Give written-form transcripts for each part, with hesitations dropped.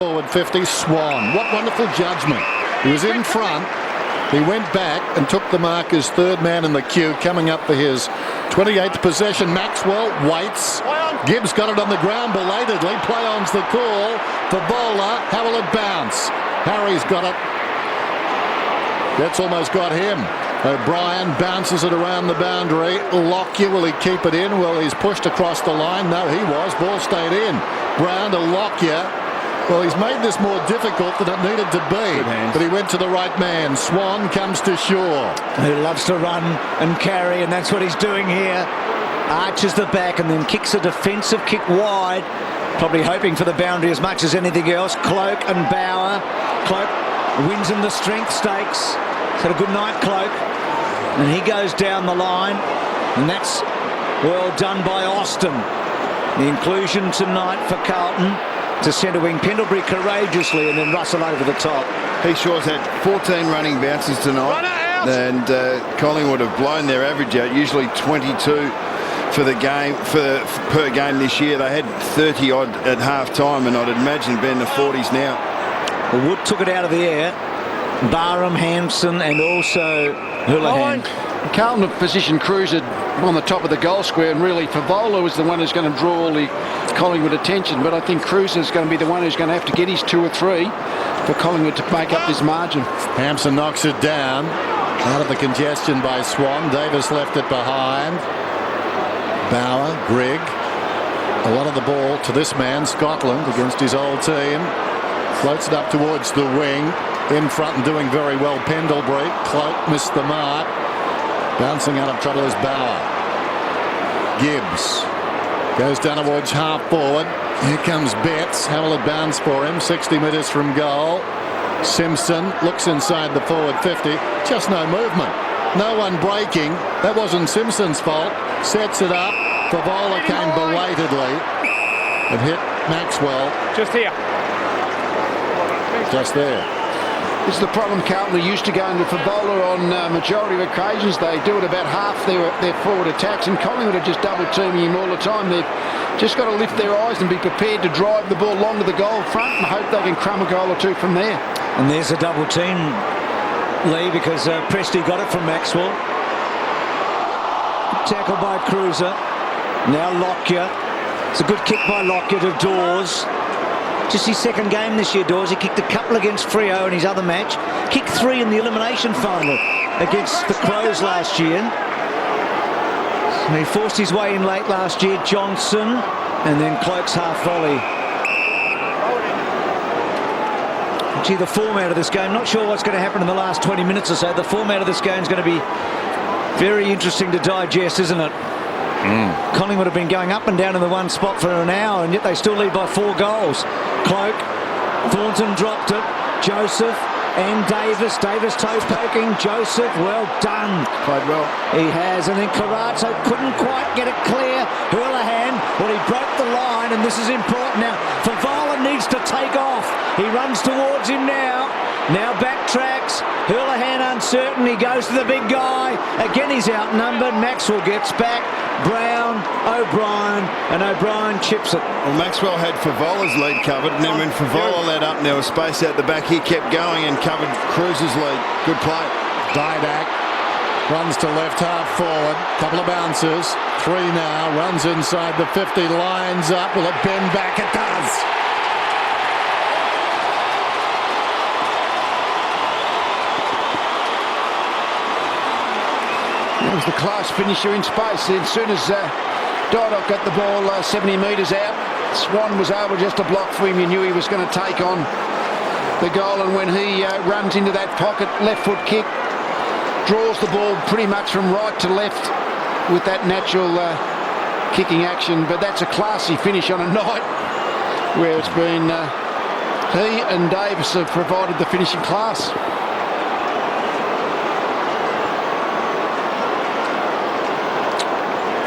Forward 50, Swan. What wonderful judgment. He was in front. He went back and took the mark as third man in the queue, coming up for his 28th possession. Maxwell waits. Gibbs got it on the ground belatedly. Play-on's the call. For bowler, how will it bounce? Harry's got it. That's almost got him. O'Brien bounces it around the boundary. Lockyer, will he keep it in? Well, he's pushed across the line. No, he was. Ball stayed in. Brown to Lockyer. Well, he's made this more difficult than it needed to be, but he went to the right man. Swan comes to shore. Who loves to run and carry, and that's what he's doing here. Arches the back and then kicks a defensive kick wide, probably hoping for the boundary as much as anything else. Cloak and Bauer. Cloak wins in the strength stakes. He's had a good night, Cloak. And he goes down the line, and that's well done by Austin. The inclusion tonight for Carlton. To centre wing, Pendlebury courageously, and then Russell over the top. He sure's had 14 running bounces tonight, and Collingwood have blown their average out. Usually 22 for the game per game this year. They had 30 odd at half time, and I'd imagine be in the 40s now. Well, Wood took it out of the air. Barham, Hampson, and also Houlihan. Carlton have positioned Cruiser on the top of the goal square, and really Favola was the one who's going to draw all the Collingwood attention, but I think Cruiser's going to be the one who's going to have to get his 2 or 3 for Collingwood to make up this margin. Hampson knocks it down out of the congestion by Swan. Davis left it behind. Bauer, Grigg, a lot of the ball to this man, Scotland, against his old team. Floats it up towards the wing. In front and doing very well, Pendlebury. Cloak missed the mark. Bouncing out of trouble is Bauer. Gibbs goes down towards half forward. Here comes Betts. How will it bounce for him? 60 metres from goal. Simpson looks inside the forward 50. Just no movement. No one breaking. That wasn't Simpson's fault. Sets it up. Favola came belatedly. It hit Maxwell. Just here. Just there. This is the problem. Carlton are used to going to Favola on majority of occasions. They do it about half their forward attacks, and Collingwood are just double teaming him all the time. They've just got to lift their eyes and be prepared to drive the ball long to the goal front and hope they can crumb a goal or 2 from there. And there's a double team, Lee, because Presti got it from Maxwell. Tackle by Cruiser. Now Lockyer. It's a good kick by Lockyer to Dawes. Just his second game this year, Dawes. He kicked a couple against Freo in his other match. Kicked 3 in the elimination final against the Crows last year. He forced his way in late last year. Johnson, and then Cloak's half volley. Gee, the format of this game, not sure what's going to happen in the last 20 minutes or so. The format of this game is going to be very interesting to digest, isn't it? Collingwood have been going up and down in the one spot for an hour, and yet they still lead by 4 goals. Cloak, Thornton dropped it. Joseph and Davis. Davis toe poking. Joseph, well done. Played well. He has, and then Carazzo couldn't quite get it clear. Houlihan, well, he broke the line, and this is important now. Favola needs to take off. He runs towards him now. Now backtracks. Houlihan uncertain. He goes to the big guy. Again, he's outnumbered. Maxwell gets back. Brown, O'Brien, and O'Brien chips it. Well, Maxwell had Favola's lead covered, and then when Favola led up and there was space out the back, he kept going and covered Cruiser's lead. Good play. Didak runs to left half forward. Couple of bounces. 3 now. Runs inside the 50. Lines up. Will it bend back? It does. It was the class finisher in space. As soon as Didak got the ball 70 metres out, Swan was able just to block for him. You knew he was going to take on the goal, and when he runs into that pocket, left foot kick, draws the ball pretty much from right to left with that natural kicking action. But that's a classy finish on a night where it's been he and Davis have provided the finishing class.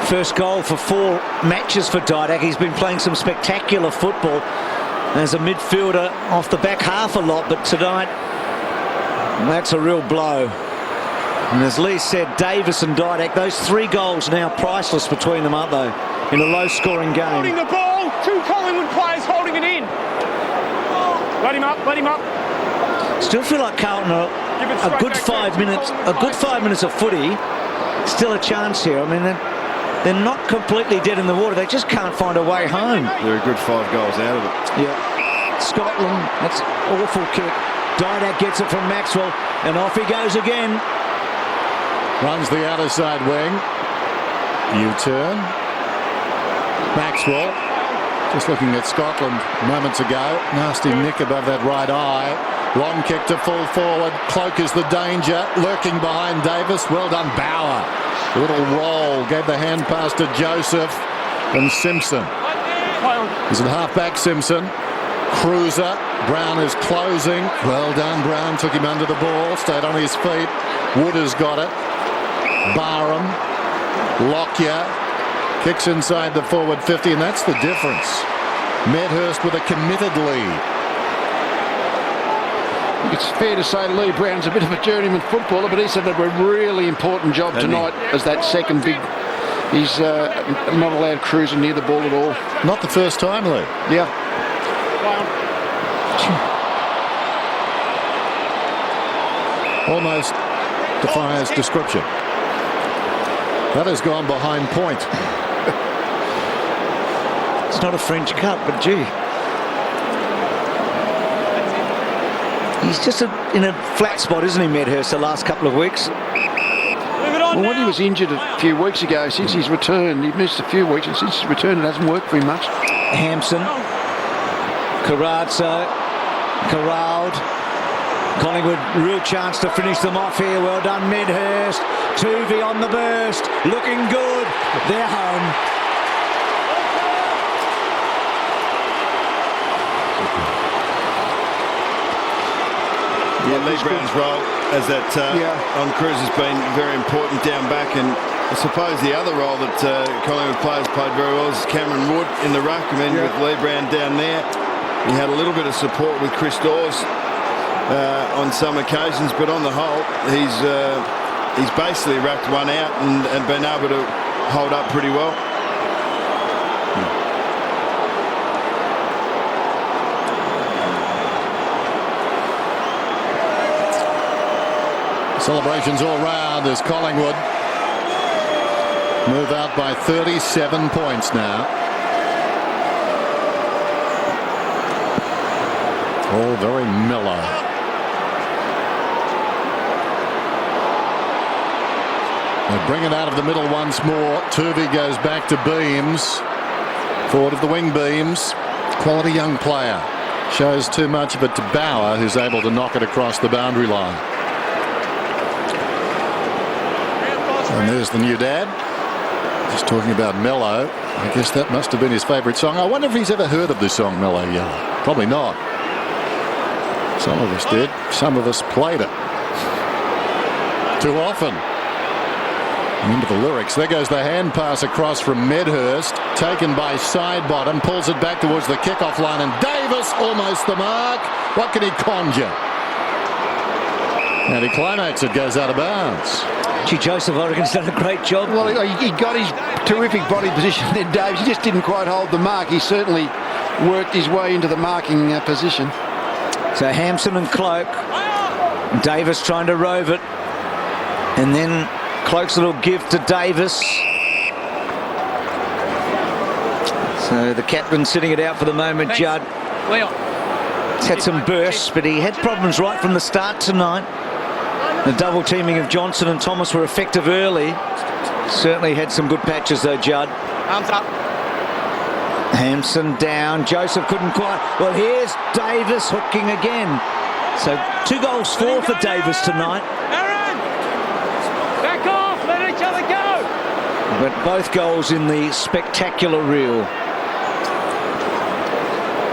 First goal for 4 matches for Didak. He's been playing some spectacular football as a midfielder off the back half a lot, but tonight that's a real blow. And as Lee said, Davis and Didak, those 3 goals now priceless between them, aren't they? In a low-scoring game. Holding the ball, 2 Collingwood players holding it in. Let him up, let him up. Still feel like Carlton are a good 5 minutes. A good 5 minutes of footy. Still a chance here. I mean, they're not completely dead in the water. They just can't find a way home. They're a good 5 goals out of it. Yeah. Scotland, that's awful kick. Didak gets it from Maxwell, and off he goes again. Runs the outer side wing. U-turn. Maxwell. Just looking at Scotland moments ago. Nasty nick above that right eye. Long kick to full forward. Cloak is the danger. Lurking behind Davis. Well done, Bauer. A little roll. Gave the hand pass to Joseph and Simpson. Is it half-back Simpson? Cruiser. Brown is closing. Well done, Brown. Took him under the ball. Stayed on his feet. Wood has got it. Barham. Lockyer. Kicks inside the forward 50, and that's the difference. Medhurst with a committed lead. It's fair to say Lee Brown's a bit of a journeyman footballer, but he's had a really important job tonight as that second big. He's not allowed cruising near the ball at all. Not the first time, Lee. Yeah. Almost defies description. That has gone behind point. It's not a French Cup, but gee. He's just in a flat spot, isn't he, Medhurst, the last couple of weeks? Well, when he was injured a few weeks ago, since he's returned, he missed a few weeks, and since he's returned, it hasn't worked very much. Hampson. Carazzo. Corralled. Collingwood, real chance to finish them off here. Well done, Medhurst. Tuvey on the burst. Looking good. They're home. Yeah, Lee Brown's role as that on Cruz has been very important down back, and I suppose the other role that Collingwood players played very well is Cameron Wood in the ruck. I mean, with Lee Brown down there, he had a little bit of support with Chris Dawes on some occasions, but on the whole, he's basically rucked one out and been able to hold up pretty well. Celebrations all round as Collingwood move out by 37 points now. All very mellow. They bring it out of the middle once more. Tuvey goes back to Beams. Forward of the wing Beams. Quality young player. Shows too much of it to Bauer, who's able to knock it across the boundary line. And there's the new dad. Just talking about Mellow. I guess that must have been his favourite song. I wonder if he's ever heard of this song, Mellow Yellow. Probably not. Some of us did. Some of us played it. Too often. Into the lyrics. There goes the hand pass across from Medhurst. Taken by Sidebottom. Pulls it back towards the kickoff line. And Davis almost the mark. What can he conjure? And he climaxes it. Goes out of bounds. Gee, Joseph, I reckon's done a great job. Well, he got his terrific body position then, Dave. He just didn't quite hold the mark. He certainly worked his way into the marking position. So Hampson and Cloak. Davis trying to rove it. And then Cloak's little give to Davis. So the captain sitting it out for the moment, Judd. He's had some bursts, but he had problems right from the start tonight. The double teaming of Johnson and Thomas were effective early. Certainly had some good patches though, Judd. Arms up. Hampson down. Joseph couldn't quite. Well, here's Davis hooking again. So 2 goals for Davis tonight. Aaron! Back off! Let each other go! But both goals in the spectacular reel.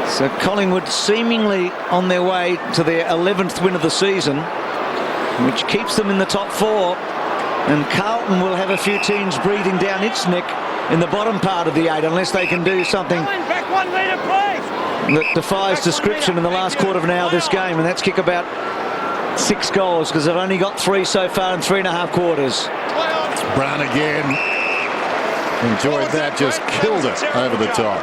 So Collingwood seemingly on their way to their 11th win of the season, which keeps them in the top 4, and Carlton will have a few teams breathing down its neck in the bottom part of the 8 unless they can do something Back 1 metre, please! that defies description in the last quarter of an hour of this game, and that's kick about 6 goals because they've only got 3 so far in 3.5 quarters. Brown again. Enjoyed that, just killed it over the top.